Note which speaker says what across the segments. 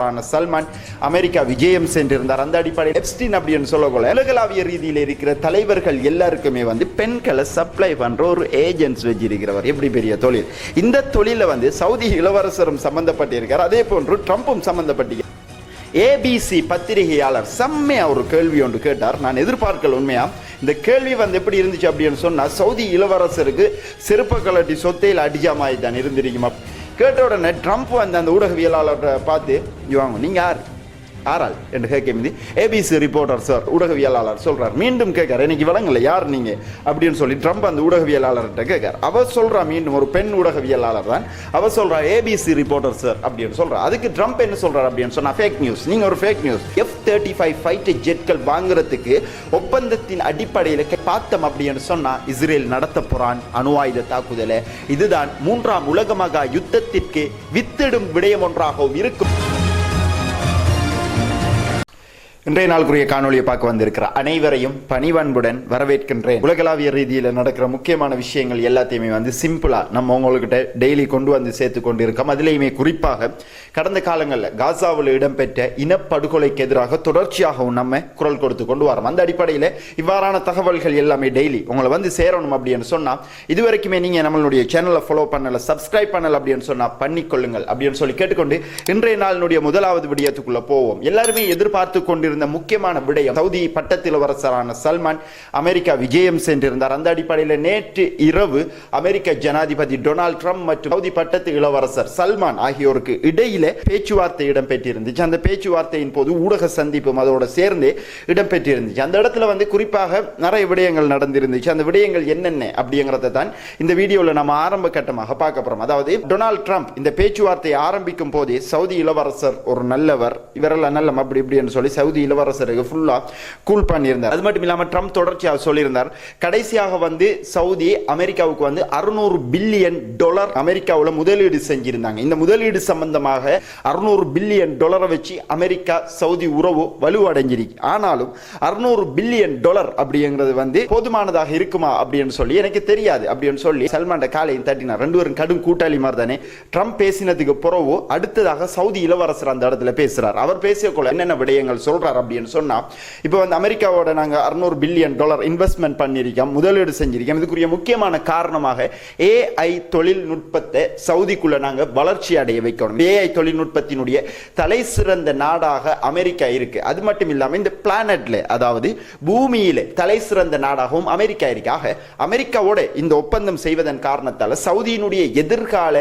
Speaker 1: Salman America விஜயம் சென்றிருந்தார். அந்த அடிப்படையில் எப்ஸ்டீன் அப்படின்னு சொல்லக்கூட உலகளாவிய ரீதியில் இருக்கிற தலைவர்கள் எல்லாருக்குமே பெண்களை சப்ளை பண்ற ஒரு ஏஜென்ட்ஸ் வச்சிருக்கிறவர். எப்படி பெரிய தொழில்! இந்த தொழில சவுதி இளவரசரும் சம்பந்தப்பட்டிருக்கார், அதே போன்று ட்ரம்பும் சம்பந்தப்பட்டிருக்கார். ஏபிசி பத்திரிகையாளர் செம்மையா ஒரு கேள்வி ஒன்று கேட்டார். நான் எதிர்பார்க்கல உண்மையா. இந்த கேள்வி எப்படி இருந்துச்சு அப்படின்னு சொன்னா, சவுதி இளவரசருக்கு செருப்ப கலட்டி சொத்தையில் அடிஜாமாய் தான் இருந்திருக்குமா கேட்ட உடனே ட்ரம்ப் அந்த ஊடகவியலாளரை பார்த்து, இவாங்க நீங்க யார் ஆரால் என்று கேட்க ஏபிசி ரிப்போர்ட்டர் சார் ஊடகவியலாளர் சொல்றார். மீண்டும் கேட்கார், எனக்கு விளங்கல யார் நீங்க அப்படின்னு சொல்லி ட்ரம்ப் அந்த ஊடகவியலாளர்கிட்ட கேட்கார். அவர் சொல்றா, மீண்டும் ஒரு பெண் ஊடகவியலாளர் தான், அவர் சொல்றா ஏபிசி ரிப்போர்ட்டர் சார் அப்படின்னு சொல்றார். அதுக்கு ட்ரம்ப் என்ன சொல்றார் அப்படின்னு சொன்னா, ஃபேக் நியூஸ், நீங்க ஒரு ஃபேக் நியூஸ். F-35 ஃபைட்டர் ஜெட்கள் வாங்குறதுக்கு ஒப்பந்தத்தின் அடிப்படையில் பார்த்தோம் அப்படின்னு சொன்னா இஸ்ரேல் நடத்த போறான் அணு ஆயுத தாக்குதலை. இதுதான் 3ஆம் உலக மகா யுத்தத்திற்கு வித்திடும் விடயம் ஒன்றாகவும் இருக்கும். இன்றைய நாளுக்குரிய காணொலியை பார்க்க வந்திருக்கிற அனைவரையும் பணிவன்புடன் வரவேற்கின்றேன். உலகளாவிய ரீதியில் நடக்கிற முக்கியமான விஷயங்கள் எல்லாத்தையுமே சிம்பிளா நம்ம உங்கள்கிட்ட டெய்லி கொண்டு சேர்த்து கொண்டு இருக்கோம். அதிலேயுமே குறிப்பாக கடந்த காலங்களில் காசாவில் இடம்பெற்ற இனப்படுகொலைக்கு எதிராக தொடர்ச்சியாகவும் நம்ம குரல் கொடுத்து கொண்டு வரோம். அந்த அடிப்படையில் இவ்வாறான தகவல்கள் எல்லாமே டெய்லி உங்களை சேரணும் அப்படின்னு சொன்னா, இதுவரைக்குமே நீங்க நம்மளுடைய சேனலை ஃபாலோ பண்ணல, சப்ஸ்கிரைப் பண்ணல அப்படின்னு சொன்னா பண்ணிக்கொள்ளுங்கள் அப்படின்னு சொல்லி கேட்டுக்கொண்டு இன்றைய நாளினுடைய முதலாவது விடயத்துக்குள்ள போவோம். எல்லாருமே எதிர்பார்த்து கொண்டு இருந்த முக்கியமான விடயம், சவுதி பட்டத்திலவரசரான சல்மான் அமெரிக்கா விஜயம் சென்றிருந்தார். அந்த அடிப்படையில் நேற்று இரவு அமெரிக்க ஜனாதிபதி டொனால்ட் ட்ரம்ப் மற்றும் சவுதி பட்டத்து இளவரசர் சல்மான் ஆகியோருக்கு இடையில பேச்சுவார்த்தை இடம்பெற்றிருந்துச்சு. அந்த பேச்சுவார்த்தையின் போது ஊடக சந்திப்பும் அதோட சேர்ந்து இடம்பெற்றிருந்துச்சு. அந்த இடத்துல குறிப்பாக நிறைய விடயங்கள் நடந்திருந்துச்சு. அந்த விடயங்கள் என்னென்ன அப்படிங்கறத தான் இந்த வீடியோல நம்ம ஆரம்ப கட்டமாக பார்க்க போறோம். அதாவது டொனால்ட் ட்ரம்ப் இந்த பேச்சுவார்த்தையை ஆரம்பிக்கும் போதே சவுதி இளவரசர் ஒரு நல்லவர், இவரெல்லாம் நல்லம் அப்படி இப்படின்னு சொல்லி சவுதி இளவரசருக்கு ஃபுல்லா கூல் பண்ணியிருந்தார். அது மட்டும் இல்லாம ட்ரம்ப் தொடர்ச்சியாக சொல்லியிருந்தார், கடைசியாக சவுதி அமெரிக்காவுக்கு $600 பில்லியன் அமெரிக்காவில் முதலீடு செஞ்சிருந்தாங்க. இந்த முதலீடு சம்பந்தமாக $600 பில்லியன் வச்சு அமெரிக்கா சவுதி உறவு வலுவடைஞ்சிருக்கு. ஆனாலும் $600 பில்லியன் அப்படிங்கிறது போதுமானதாக இருக்குமா அப்படின்னு சொல்லி எனக்கு தெரியாது அப்படின்னு சொல்லி சல்மான் காலையும் தட்டினார். ரெண்டு பேரும் கடும் கூட்டாளி மாதிரி தானே. ட்ரம்ப் பேசினதுக்கு பிறகு அடுத்ததாக சவுதி இளவரசர் அந்த இடத்துல பேசுறார். அவர் பேசிய கொள்ள என்னென்ன விடயங்கள் சொல்றார் அப்படின்னு சொன்னா, இப்போ அமெரிக்காவோட நாங்க $600 பில்லியன் இன்வெஸ்ட்மெண்ட் பண்ணிருக்கோம், முதலீடு செஞ்சிருக்கோம். இதுக்குரிய முக்கியமான காரணமாக AI தொழில்நுட்பத்தை சவுதிக்குள்ள நாங்க வளர்ச்சி அடைய வைக்கணும். AI தொழில்நுட்பத்தினுடைய தலை சிறந்த நாடாக அமெரிக்கா இருக்கு. அது மட்டும் இல்லாம இந்த பிளானட்ல, அதாவது பூமியில தலை சிறந்த நாடாகவும் அமெரிக்கா இருக்கு. ஆக அமெரிக்காவோட இந்த ஒப்பந்தம் செய்வதன் காரணத்தால சவுதியினுடைய எதிர்கால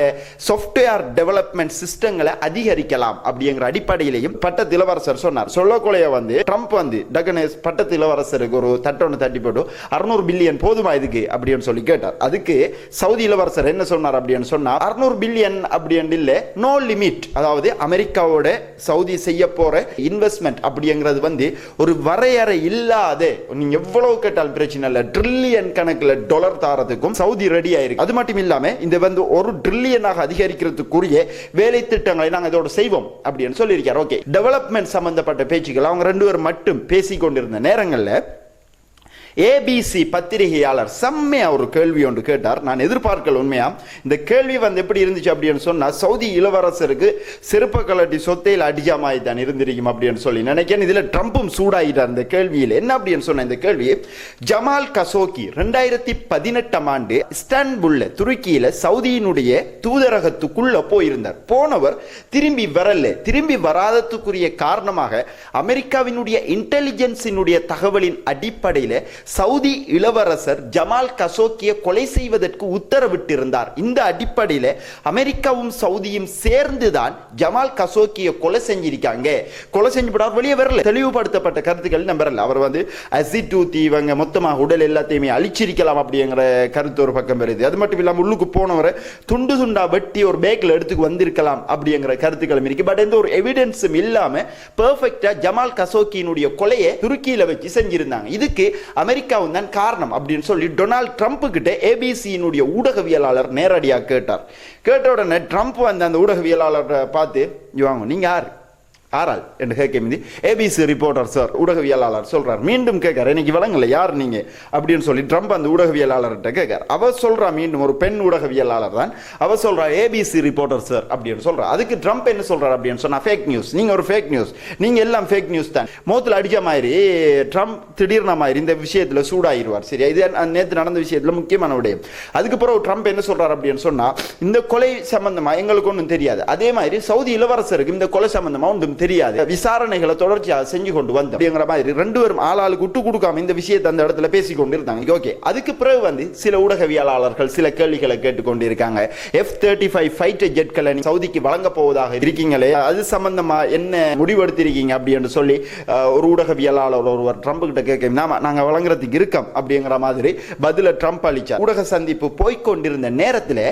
Speaker 1: சாஃப்ட்வேர் டெவலப்மெண்ட் சிஸ்டங்களை அதிகரிக்கலாம் அப்படிங்கிற அடிப்படையிலையும் பட்டத்து இளவரசர் சொன்னார். சொல்லக்கொலைய ட்ரம்ப் டகனேஸ் பட்டத்து இளவரசருக்கு ஒரு தட்டொன்னு தட்டி போட்டு $600 பில்லியன் போதுமா இதுக்கு அப்படின்னு சொல்லி கேட்டார். அதுக்கு சவுதி இளவரசர் என்ன சொன்னார் அப்படின்னு சொன்னா, $600 பில்லியன் அப்படின்னு இல்ல, நோ லிமிட். அதாவது அமெரிக்காவோட சவுதி செய்ய போற இன்வெஸ்ட்மெண்ட் அப்படிங்கிறது ஒரு வரையறை இல்லாத, நீங்க எவ்வளவு கேட்டாலும் பிரச்சனை இல்ல, ட்ரில்லியன் கணக்குல டாலர் தாரதுக்கும் சவுதி ரெடி ஆயிருக்கு. அது மட்டும் இல்லாம இந்த ஒரு ட்ரில்லியனாக அதிகரிக்கிறதுக்குரிய வேலை திட்டங்களை நாங்கள் இதோட செய்வோம் அப்படின்னு சொல்லியிருக்கார். ஓகே, டெவலப்மெண்ட் சம்பந்தப்பட்ட பேச்சுக்கள் அவங்க ரெண்டு பேரும் மட்டும் பேசிக் கொண்டிருந்த நேரங்களில் ஏபிசி பத்திரிகையாளர் செம்மையா ஒரு கேள்வி ஒன்று கேட்டார். நான் எதிர்பார்க்கல உண்மையா. இந்த கேள்வி எப்படி இருந்துச்சு அப்படின்னு சொன்னா, சவுதி இளவரசருக்கு செருப்ப கலட்டி சொத்தையில் அடிஜாமாய் தான் இருந்திருக்கும் அப்படின்னு சொல்லி நினைக்கிறேன். இதுல ட்ரம்பும் சூடாயிட்டார் இந்த கேள்வியில். என்ன அப்படின்னு சொன்ன இந்த கேள்வி, ஜமால் கசோகி 2018ஆம் ஆண்டு இஸ்தான்புல்ல துருக்கியில சவுதியினுடைய தூதரகத்துக்குள்ள போயிருந்தார். போனவர் திரும்பி வரல. திரும்பி வராததுக்குரிய காரணமாக அமெரிக்காவினுடைய இன்டெலிஜென்ஸினுடைய தகவலின் அடிப்படையில் சவுதி இளவரசர் ஜமால் கசோக்கியை கொலை செய்வதற்கு உத்தரவிட்டிருந்தார். இந்த அடிப்படையில் அமெரிக்காவும் சவுதியும் சேர்ந்துதான் ஜமால் கசோக்கியை கொலை செஞ்சிருக்காங்க. கொலை செஞ்சுவிட்டார், வெளியே வரல. தெளிவுபடுத்தப்பட்ட கருத்துக்கள் நம்பரல. அவர் அசிட் ஊத்தி இவங்க மொத்தமாக உடல் எல்லாத்தையுமே அழிச்சிருக்கலாம் அப்படிங்கிற கருத்து ஒரு பக்கம் வருது. அது மட்டும் இல்லாமல் உள்ளுக்கு போனவரை துண்டு துண்டா வெட்டி ஒரு பேக்ல எடுத்துக்கு வந்திருக்கலாம் அப்படிங்கிற கருத்துக்களும் இருக்கு. பட் எந்த ஒரு எவிடன்ஸும் இல்லாம பெர்ஃபெக்ட்டா ஜமால் கசோக்கியினுடைய கொலையை துருக்கியில வச்சு செஞ்சிருந்தாங்க. இதுக்கு அமெரிக்காவும் தான் காரணம் அப்படின்னு சொல்லி டொனால்ட் ட்ரம்ப் கிட்ட ஏபிசியினுடைய ஊடகவியலாளர் நேரடியாக கேட்டார். கேட்ட உடனே ட்ரம்ப் அந்த ஊடகவியலாளரை பார்த்து, இவாங்க நீங்க யார் ஆறால் என்று கேட்க ஏபிசி ரிப்போர்ட்டர் சார் ஊடகவியலாளர் சொல்றார். மீண்டும் கேட்கார், எனக்கு விளங்கல யார் நீங்க அப்படின்னு சொல்லி ட்ரம்ப் அந்த ஊடகவியலாளர்கிட்ட கேட்கார். அவர் சொல்றா, மீண்டும் ஒரு பெண் ஊடகவியலாளர் தான், அவர் சொல்றா ஏபிசி ரிப்போர்ட்டர் சார் அப்படின்னு சொல்றார். அதுக்கு ட்ரம்ப் என்ன சொல்றார் அப்படின்னு சொன்னா, ஃபேக் நியூஸ், நீங்க ஒரு ஃபேக் நியூஸ், நீங்க எல்லாம் ஃபேக் நியூஸ் தான். மோத்துல அடிக்க மாதிரி ட்ரம்ப் திடீர்னு மாதிரி இந்த விஷயத்துல சூடாயிருவார். சரியா, இது நேற்று நடந்த விஷயத்துல முக்கியமான விடயம். அதுக்கு பிறகு ட்ரம்ப் என்ன சொல்றார் அப்படின்னு சொன்னா, இந்த கொலை சம்பந்தமா எங்களுக்கு ஒன்றும் தெரியாது, அதே மாதிரி சவுதி இளவரசருக்கு இந்த கொலை சம்பந்தமா ஒன்றும் தெரியாது, விசாரணைகளை தொடர்ச்சியாக செஞ்சு கொண்டு வந்து அப்படிங்கிற மாதிரி ரெண்டு பேரும் ஆளாளுக்கு விட்டு கொடுக்காம இந்த விஷயத்தை அந்த இடத்துல பேசிக்கொண்டு இருந்தாங்க. ஓகே, அதுக்கு பிறகு சில ஊடகவியலாளர்கள் சில கேள்விகளை கேட்டுக்கொண்டு இருக்காங்க. F-35 ஃபைட்டர் ஜெட்களை சவுதிக்கு வழங்க போவதாக இருக்கீங்களே, அது சம்பந்தமா என்ன முடிவெடுத்திருக்கீங்க அப்படின்னு சொல்லி ஒரு ஊடகவியலாளர் ஒருவர் ட்ரம்ப் கிட்ட கேட்க, நாங்க வழங்குறதுக்கு இருக்கோம் அப்படிங்கிற மாதிரி பதில ட்ரம்ப் அளிச்சார். ஊடக சந்திப்பு போய்கொண்டிருந்த நேரத்தில்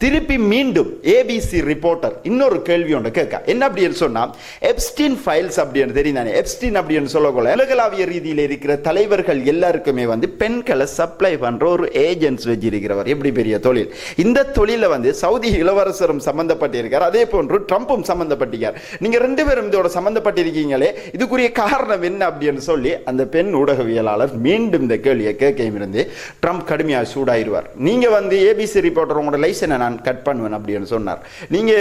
Speaker 1: திருப்பி மீண்டும் ஏபிசி ரிப்போர்ட்டர் இன்னொரு கேள்வி ஒன்று கேட்க, என்ன அப்படின்னு சொன்னா, எப்ஸ்டீன் ஃபைல்ஸ் அப்படின்னு தெரியும். எப்ஸ்டீன் அப்படின்னு சொல்லக்கூட உலகளாவிய ரீதியில் இருக்கிற தலைவர்கள் எல்லாருக்குமே பெண்களை சப்ளை பண்ற ஒரு ஏஜென்ட்ஸ் வச்சிருக்கிறவர். எப்படி பெரிய தொழில். இந்த தொழில சவுதி இளவரசரும் சம்பந்தப்பட்டிருக்கார், அதே போன்று ட்ரம்பும் சம்பந்தப்பட்டிருக்கார். நீங்க ரெண்டு பேரும் இதோட சம்பந்தப்பட்டிருக்கீங்களே, இதுக்குரிய காரணம் என்ன அப்படின்னு சொல்லி அந்த பெண் ஊடகவியலாளர் மீண்டும் இந்த கேள்வியை கேட்க இருந்து ட்ரம்ப் கடுமையாக சூடாயிருவார். நீங்க ஏபிசி ரிப்போர்ட்டர் உங்களோட லைசனை நான் கட் பண்ணுவேன் அப்படின்னு சொன்னார். நீங்க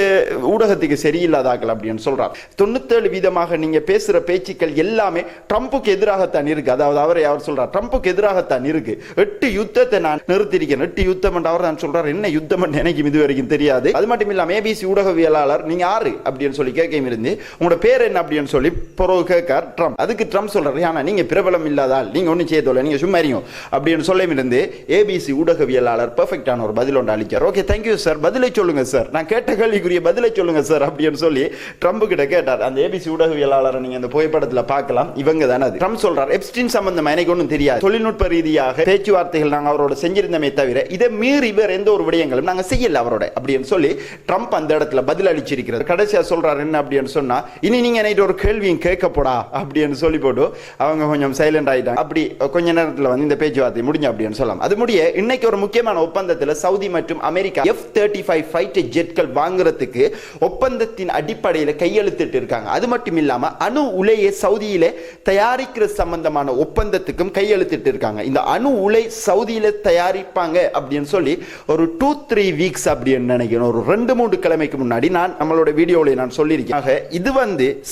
Speaker 1: ஊடகத்துக்கு சரியில்லாதாக்கள் அப்படின்னு சொல்றார். 97% நீங்க பேசுற பேச்சுக்கள் எல்லாமே ட்ரம்புக்கு எதிராகத்தான் இருக்கு. அதாவது அவர் சொல்றார், ட்ரம்புக்கு எதிராகத்தான் இருக்கு. 8 யுத்தத்தை நான் நிறுத்திருக்கேன். 8 யுத்தம் அவர் தான் சொல்றார். என்ன யுத்தம் எனக்கு இது வரைக்கும் தெரியாது. அது மட்டும் இல்லாம ஏபிசி ஊடகவியலாளர் நீங்க யாரு அப்படின்னு சொல்லி கேட்க இருந்து உங்களோட பேர் என்ன அப்படின்னு சொல்லி பிறகு கேட்கார் ட்ரம்ப். அதுக்கு ட்ரம்ப் சொல்றாரு, ஆனா நீங்க பிரபலம் இல்லாதால் நீங்க ஒன்னும் செய்யதோல, நீங்க சும்மா இருங்க அப்படின்னு சொல்ல இருந்து ஏபிசி ஊடகவியலாளர் பெர்ஃபெக்டான ஒரு பதில் ஒன்று அளிச்சார். ஓகே, தேங்க்யூ சார், பதிலை சொல்லுங்க சார், நான் கேட்ட கேள்விக்குரிய பதிலை சொல்லுங்க சார் அப்படின்னு சொல்லி ட்ரம்ப் கிட்ட கேட்டார். அந்த ஏபிசி ஊடகவியலாளரை நீங்க அந்த புகைப்படத்தில் பார்க்கலாம். இவங்க தானே அது. ட்ரம்ப் சொல்றார், எப்ஸ்டீன் சம்பந்தமா எனக்கு ஒன்றும் தெரியாது, தொழில்நுட்ப ரீதியாக பேச்சுவார்த்தைகள் நாங்கள் அவரோட செஞ்சிருந்தமே தவிர இதை மீறி வேற எந்த ஒரு விடயங்களும் நாங்கள் செய்யல அவரோட அப்படின்னு சொல்லி ட்ரம்ப் அந்த இடத்துல பதில் அளிச்சிருக்கிறார். கடைசியா சொல்றாரு என்ன அப்படின்னு சொன்னா, இனி நீங்க நைட் ஒரு கேள்வியும் கேட்கப்படா அப்படின்னு சொல்லி போட்டு அவங்க கொஞ்சம் சைலண்ட் ஆயிட்டாங்க. அப்படி கொஞ்ச நேரத்தில் இந்த பேச்சுவார்த்தை முடிஞ்சு அப்படின்னு சொல்லலாம். அது முடிய இன்னைக்கு ஒரு முக்கியமான ஒப்பந்தத்தில் சவுதி மற்றும் அமெரிக்கா F-35 ஃபைட்டர் ஜெட்கள் வாங்குறதுக்கு ஒப்பந்தத்தின் அடிப்படையில் கையெழுத்திட்டு இருக்காங்க. அது மட்டும் இல்லாம அணு உலையை சவுதியிலே தயாரிக்கிற சம்பந்தமான ஒப்பந்தத்துக்கும் கையெழுத்திட்டு இருக்காங்க. இந்த அணு உலை சவுதியில தயாரிப்பாங்க அப்படின்னு சொல்லி ஒரு 2-3 வீக்ஸ் அப்படின்னு நினைக்கிறேன், ஒரு 2-3 கிழமைக்கு முன்னாடி நான் நம்மளோட வீடியோல நான் சொல்லியிருக்கேன். இது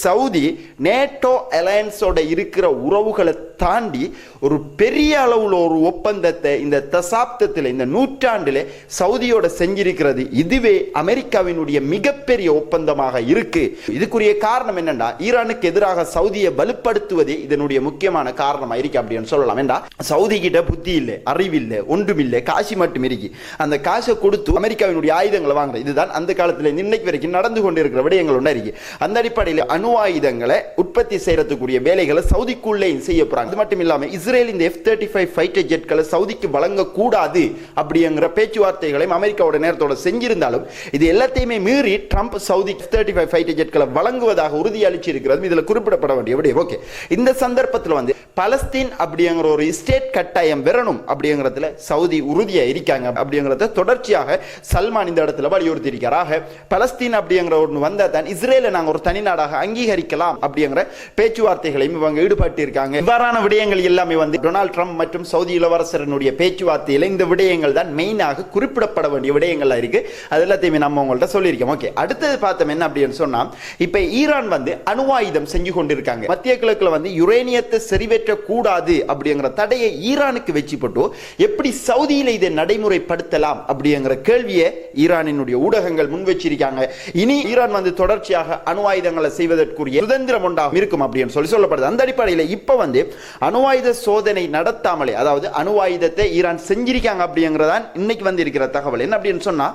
Speaker 1: சவுதி நேட்டோ அலையன்ஸோட இருக்கிற உறவுகளை தாண்டி ஒரு பெரிய அளவுல ஒரு ஒப்பந்தத்தை இந்த தசாப்தத்தில் இந்த நூற்றாண்டிலே சவுதியோட செஞ்சிருக்கிறது. இதுவே அமெரிக்காவினுடைய மிகப்பெரிய ஒப்பந்தமாக இருக்கு. இதுக்குரிய காரணம் என்னன்னா, ஈரானுக்கு எதிராக சவுதியை வலுப்படுத்துவதே இதனுடைய முக்கியமான காரணமா இருக்கு அப்படின்னு சொல்லலாம். ஏண்டா சவுதி கிட்ட புத்தி இல்லை, அறிவில்லை, ஒன்றுமில்லை, காசு மட்டும் இருக்கு. அந்த காசை கொடுத்து அமெரிக்காவினுடைய ஆயுதங்களை வாங்குற இதுதான் அந்த காலத்தில் இன்னைக்கு வரைக்கும் நடந்து கொண்டிருக்கிற விடயங்கள் ஒன்றா இருக்கு. அந்த அடிப்படையில் அணு ஆயுதங்களை உற்பத்தி செய்யறதுக்குரிய வேலைகளை சவுதிக்குள்ளே செய்ய போறாங்க. அது மட்டும் இல்லாம இஸ்ரேல் இந்த F-35 ஃபைட்டர் ஜெட்களை சவுதிக்கு வழங்க கூடாது அப்படிங்கிற பேச்சுவார்த்தைகளையும் அமெரிக்காவோட நேரத்தோட செஞ்சிருந்தாலும் இது எல்லாத்தையுமே மீறி ட்ரம்ப் சவுதி F-35 ஃபைட்டர் ஜெட்களை வழங்குவதாக உறுதியளிச்சிருக்கிறது. இதுல குறிப்பிடப்பட வேண்டிய விடயம். ஓகே, இந்த சந்தர்ப்பத்தில் பலஸ்தீன் அப்படிங்கிற ஒரு ஸ்டேட் கட்டாயம் வரணும் அப்படிங்கிறதுல சவுதி உறுதியா இருக்காங்க அப்படிங்கிறத தொடர்ச்சியாக சல்மான் இந்த இடத்துல வலியுறுத்தி இருக்கிறார். பலஸ்தீன் அப்படிங்கிற ஒன்று வந்தா தான் இஸ்ரேலை நாங்கள் ஒரு தனி நாடாக அங்கீகரிக்கலாம் அப்படிங்கிற பேச்சுவார்த்தைகளையும் இவங்க ஈடுபட்டு இருக்காங்க. இவ்வாறான விடயங்கள் எல்லாமே டொனால்ட் ட்ரம்ப் மற்றும் சவுதி இளவரசரனுடைய பேச்சுவார்த்தையில் இந்த விடயங்கள் தான் மெயினாக குறிப்பிடப்பட வேண்டிய விடயங்கள் இருக்கு. அது எல்லாத்தையுமே நம்ம உங்கள்கிட்ட சொல்லியிருக்கோம். ஓகே, அடுத்தது பார்த்தோம் என்ன அப்படின்னு சொன்னா, இப்ப ஈரான் அணு ஆயுதம் செஞ்சு கொண்டிருக்காங்க. மத்திய கிழக்குல யுரேனியத்தை செறிவேற்ற கூடாது அப்படிங்கிற தடையை ஈரானுக்கு வச்சு போட்டு எப்படி சவுதியில இதை நடைமுறைப்படுத்தலாம் அப்படிங்கிற கேள்வியை ஈரானினுடைய ஊடகங்கள் முன் வச்சிருக்காங்க. இனி ஈரான் தொடர்ச்சியாக அணு ஆயுதங்களை செய்வதற்குரிய சுதந்திரம் உண்டாகும் இருக்கும் அப்படின்னு சொல்லப்படுது. அந்த அடிப்படையில் இப்ப அணு ஆயுத சோதனை நடத்தாமலே, அதாவது அணு ஆயுதத்தை ஈரான் செஞ்சிருக்காங்க அப்படிங்கிறதான் இன்னைக்கு இருக்கிற தகவல். என்ன அப்படின்னு சொன்னா,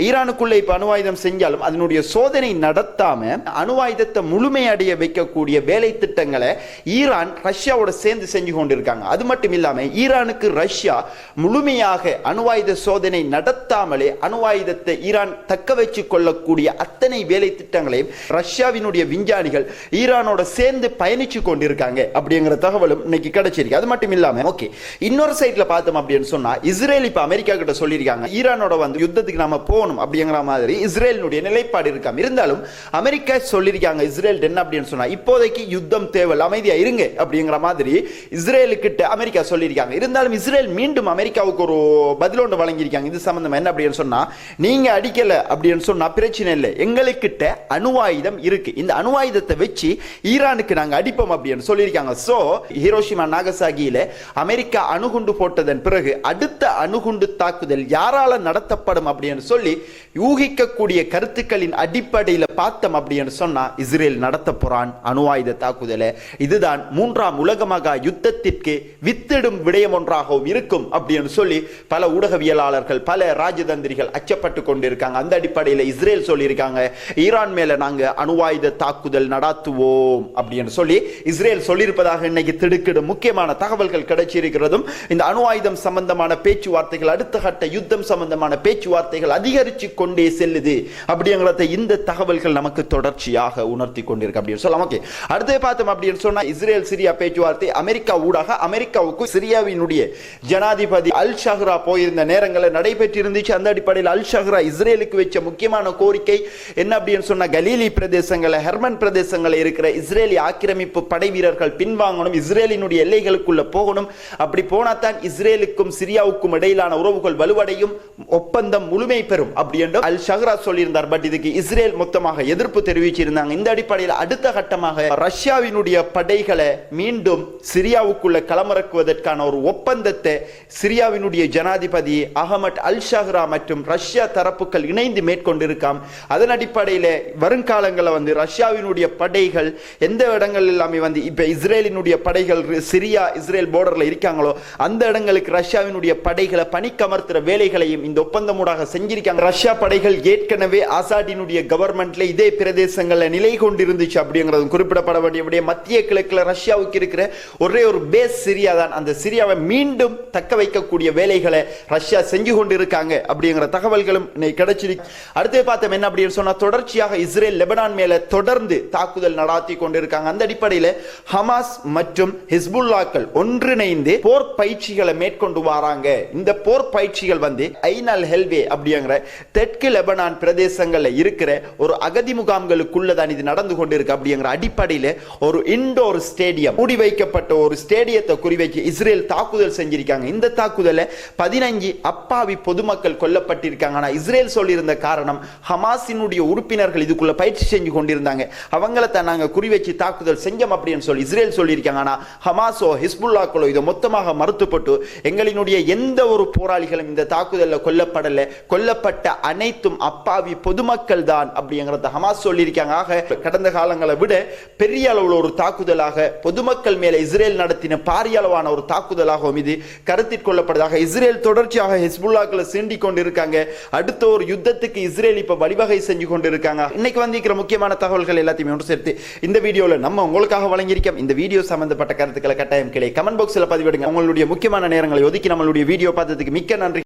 Speaker 1: ஈரானுக்குள்ள இப்ப அணு ஆயுதம் செஞ்சாலும் அதனுடைய சோதனை நடத்தாம அணு ஆயுதத்தை முழுமையடைய வைக்கக்கூடிய வேலை திட்டங்களை ஈரான் ரஷ்யாவோட சேர்ந்து செஞ்சு கொண்டிருக்காங்க. அது மட்டும் இல்லாம ஈரானுக்கு ரஷ்யா முழுமையாக அணு ஆயுத சோதனை நடத்தாமலே அணு ஆயுதத்தை ஈரான் தக்க வச்சுக் கொள்ளக்கூடிய அத்தனை வேலை திட்டங்களையும் ரஷ்யாவினுடைய விஞ்ஞானிகள் ஈரானோட சேர்ந்து பயணிச்சு கொண்டிருக்காங்க அப்படிங்கிற தகவலும் இன்னைக்கு கிடைச்சிருக்கு. அது மட்டும் இல்லாம ஓகே, இன்னொரு சைட்ல பார்த்தோம் அப்படின்னு சொன்னா இஸ்ரேல் இப்ப அமெரிக்கா கிட்ட சொல்லியிருக்காங்க ஈரானோட வந்து யுத்தத்துக்கு நாம போகணும் அப்படிங்கிற மாதிரி இஸ்ரேலினுடைய நிலைப்பாடு இருக்காம. இருந்தாலும் அமெரிக்கா சொல்லியிருக்காங்க இஸ்ரேல் என்ன அப்படின்னு சொன்னா இப்போதைக்கு யுத்தம் தேவை, அமைதியா இருங்க அப்படிங்கிற மாதிரி இஸ்ரேலுக்கிட்ட அமெரிக்கா சொல்லியிருக்காங்க. இருந்தாலும் இஸ்ரேல் மீண்டும் அமெரிக்காவுக்கு ஒரு பதில் ஒன்று வழங்கியிருக்காங்க. இது சம்பந்தமா என்ன அப்படின்னு சொன்னா, நீங்க அடிக்கல அப்படின்னு சொன்னா பிரச்சனை இல்லை, எங்களுக்கிட்ட அணு ஆயுதம் இருக்கு, இந்த அணு ஆயுதத்தை வச்சு ஈரானுக்கு நாங்க அடிப்போம் அப்படின்னு சொல்லியிருக்காங்க. சோ ஹிரோஷிமா நாகசாகியில அமெரிக்கா அணுகுண்டு போட்டதன் பிறகு அடுத்த அணுகுண்டு தாக்குதல் யாரால நடத்தப்படும் அப்படின்னு சொல்லி யூகிக்கக்கூடிய கருத்துக்களின் அடிப்படையில் பார்த்தோம் அப்படின்னு சொன்னா இஸ்ரேல் நடத்த போறான் அணு ஆயுத தாக்குதலை. இதுதான் மூன்றாம் உலக மகா யுத்தத்திற்கு வித்திடும் விடயம் ஒன்றாகவும் இருக்கும் அப்படின்னு சொல்லி பல ஊடகவியலாளர்கள் பல ராஜதந்திரிகள் அச்சப்பட்டு கொண்டிருக்காங்க. அந்த அடிப்படையில் இஸ்ரேல் சொல்லியிருக்காங்க ஈரான் மேல நாங்க அணு ஆயுத தாக்குதல் நடத்துவோம் அப்படின்னு சொல்லி இஸ்ரேல் சொல்லியிருப்பதாக இன்னைக்கு திடுக்கிடும் முக்கியமான தகவல்கள் கிடைச்சிருக்கிறதும், இந்த அணு ஆயுதம் சம்பந்தமான பேச்சுவார்த்தைகள் அடுத்த கட்ட யுத்தம் சம்பந்தமான பேச்சுவார்த்தைகள் அதிகரிச்சு கொண்டே செல்லுது அப்படிங்கிறத இந்த தகவல்கள் நமக்கு தொடர்ச்சியாக உணர்த்தி கொண்டிருக்கு அப்படின்னு சொல்லலாம். ஓகே, அடுத்து பார்த்தோம் அப்படின்னு சொன்னா இஸ்ரேல் சிரியா பேச்சுவார்த்தை அமெரிக்கா ஊடாக அமெரிக்காவுக்கு சிரியாவினுடைய ஜனாதிபதி அல் ஷஹ்ரா போயிருந்த நேரங்களில் நடைபெற்றிருந்துச்சு. அந்த அடிப்படையில் அல் ஷஹ்ரா இஸ்ரேலுக்கு வச்ச முக்கியமான கோரிக்கை என்ன அப்படின்னு சொன்னா, கலீலி பிரதேசங்களை ஹெர்மன் பிரதேசங்களில் இருக்கிற இஸ்ரேலி ஆக்கிரமிப்பு படை வீரர்கள் பின்வாங்கணும், இஸ்ரேலினுடைய எல்லைகளுக்குள்ள போகணும், அப்படி போனாதான் இஸ்ரேலுக்கும் சிரியாவுக்கும் இடையிலான உறவுகள் வலுவடையும், ஒப்பந்தம் முழுமை பெறும் அப்படி என்று அல் ஷஹ்ரா சொல்லியிருந்தார். பட் இதுக்கு இஸ்ரேல் மொத்தமாக எதிர்ப்பு தெரிவிச்சிருந்தாங்க. இந்த அடிப்படையில் அடுத்த கட்டமாக ரஷ்யாவினுடைய படைகளை மீண்டும் சிரியாவுக்குள்ள களமிறக்குவதற்கான ஒரு ஒப்பந்தத்தை சிரியாவினுடைய ஜனாதிபதி அகமட் அல் ஷஹ்ரா மற்றும் ரஷ்யா தரப்புகள் இணைந்து மேற்கொண்டிருக்காம். அதன் அடிப்படையில் வருங்காலங்களில் வந்து ரஷ்யாவினுடைய படைகள் எந்த இடங்கள் எல்லாமே வந்து இப்ப இஸ்ரேலினுடைய படைகள் சிரியா இஸ்ரேல் பார்டர்ல இருக்காங்களோ அந்த இடங்களுக்கு ரஷ்யாவினுடைய படைகளை பணிக்கமர்த்துற வேலைகளையும் இந்த ஒப்பந்தமூடாக செஞ்சிருக்காங்க. ரஷ்யா படைகள் ஏற்கனவே ஆசாடினுடைய கவர்மெண்ட்ல இதே பிரதேசங்களில் நிலை கொண்டிருந்துச்சு அப்படிங்கிறது குறிப்பிடப்பட வேண்டிய மத்திய கிழக்குல ரஷ்யாவுக்கு இருக்கிற ஒரே ஒரு பேஸ் சிரியா தான். அந்த சிரியாவை மீண்டும் தக்க வைக்கக்கூடிய வேலைகளை ரஷ்யா செஞ்சு கொண்டிருக்காங்க அப்படிங்கிற தகவல்களும் கிடைச்சிருக்கு. அடுத்து பார்த்தோம் என்ன அப்படின்னு சொன்னா, தொடர்ச்சியாக இஸ்ரேல் லெபனான் மேல தொடர்ந்து தாக்குதல் நடாத்தி கொண்டிருக்காங்க. அந்த அடிப்படையில் ஹமாஸ் மற்றும் ஹிஸ்புல்லாக்கள் ஒன்றிணைந்து போர் பயிற்சிகளை மேற்கொண்டு வராங்க. இந்த போர் பயிற்சிகள் வந்து ஐனல் ஹெல்வே அப்படிங்கிற தெற்கு லெபனான் பிரதேசங்களில் இருக்கிற ஒரு அகதி முகாம்களுக்குள்ளதான் இது நடந்து கொண்டிருக்கு. அப்படிங்கிற அடிப்படையில் ஒரு இண்டோர் ஸ்டேடியம் மூடி வைக்கப்பட்ட ஒரு ஸ்டேடியத்தை குறிவைத்து இஸ்ரேல் தாக்குதல் செஞ்சிருக்காங்க. இந்த தாக்குதல 15 அப்பாவி பொதுமக்கள் கொல்லப்பட்டிருக்காங்க. ஆனா இஸ்ரேல் சொல்லியிருந்த காரணம், ஹமாஸினுடைய உறுப்பினர்கள் இதுக்குள்ள பயிற்சி செஞ்சு கொண்டிருந்தாங்க, அவங்கள தான் நாங்க குறிவைச்சு தாக்குதல் செஞ்சோம் அப்படின்னு சொல்லி இஸ்ரேல் சொல்லியிருக்காங்க. ஆனா ஹமாஸோ ஹிஸ்புல்லாக்களோ இதை மொத்தமாக மறுத்துப்பட்டு எங்களினுடைய எந்த ஒரு போராளிகளும் இந்த தாக்குதலில் கொல்லப்படல, கொல்லப்பட்ட அனைத்தும் அப்பாவி பொதுமக்கள் தான் அப்படிங்கிறத ஹமாஸ் சொல்லியிருக்காங்க. ஆக கடந்த காலங்களை விட பெரிய அளவில் ஒரு தாக்குதலாக பொதுமக்கள் மேல இஸ்ரேல் நடத்தின பாரிய அளவான ஒரு தாக்குதலாகவும் இது கருத்தில் கொள்ளப்படுவதாக இஸ்ரேல் தொடர்ச்சியாக ஹிஸ்புல்லாக்களை சீண்டி கொண்டிருக்காங்க. அடுத்த ஒரு யுத்தத்துக்கு இஸ்ரேல் இப்ப வழிவகை செஞ்சு கொண்டிருக்காங்க. இன்னைக்கு வந்திருக்கிற முக்கியமான தகவல்கள் எல்லாத்தையுமே ஒன்று சேர்த்து இந்த வீடியோல நம்ம உங்களுக்காக வழங்கியிருக்கோம். இந்த வீடியோ சம்பந்தப்பட்ட கருத்துக்களை கட்டாயம் கீழே கமெண்ட் பாக்ஸ்ல பதிவிடுங்க. உங்களுடைய முக்கியமான நேரங்களை ஒதுக்கி நம்மளுடைய வீடியோ பார்த்ததுக்கு மிக்க நன்றி.